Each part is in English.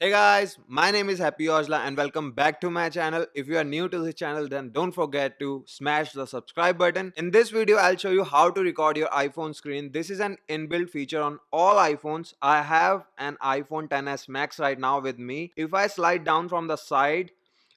Hey guys, my name is Happy Ojla and welcome back to my channel. If you are new to this channel, then don't forget to smash the subscribe button. In this video, I'll show you how to record your iPhone screen. This is an inbuilt feature on all iPhones. I have an iPhone XS Max right now with me. If I slide down from the side,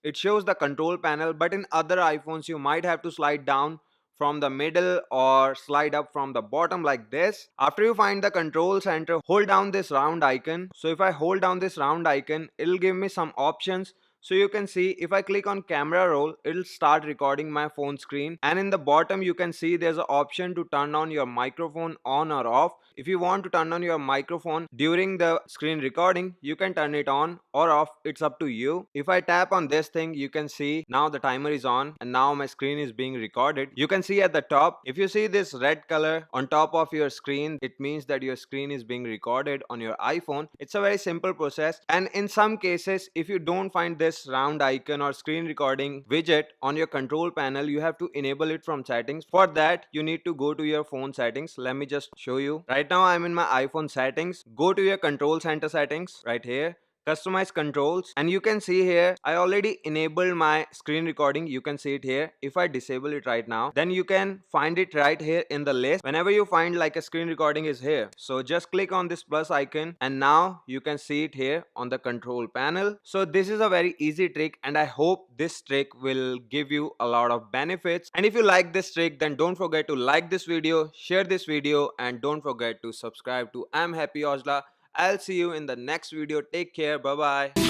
it shows the control panel, but in other iPhones, you might have to slide down from the middle or slide up from the bottom like this. After you find the control center, hold down this round icon. So if I hold down this round icon, it'll give me some options. So you can see if I click on camera roll, it'll start recording my phone screen, and in the bottom you can see there's an option to turn on your microphone on or off. If you want to turn on your microphone during the screen recording, you can turn it on or off. It's up to you. If I tap on this thing, you can see now the timer is on and now my screen is being recorded. You can see at the top, if you see this red color on top of your screen, it means that your screen is being recorded on your iPhone. It's a very simple process, and in some cases, if you don't find this round icon or screen recording widget on your control panel, you have to enable it from settings. For that, you need to go to your phone settings. Let me just show you. Right now I'm in my iPhone settings. Go to your control center settings right here, customize controls, and you can see here I already enabled my screen recording. You can see it here. If I disable it right now, then you can find it right here in the list. Whenever you find like a screen recording is here, so just click on this plus icon and now you can see it here on the control panel. So this is a very easy trick, and I hope this trick will give you a lot of benefits. And if you like this trick, then don't forget to like this video, share this video, and don't forget to subscribe to I'm Happy Ojla. I'll see you in the next video. Take care. Bye bye.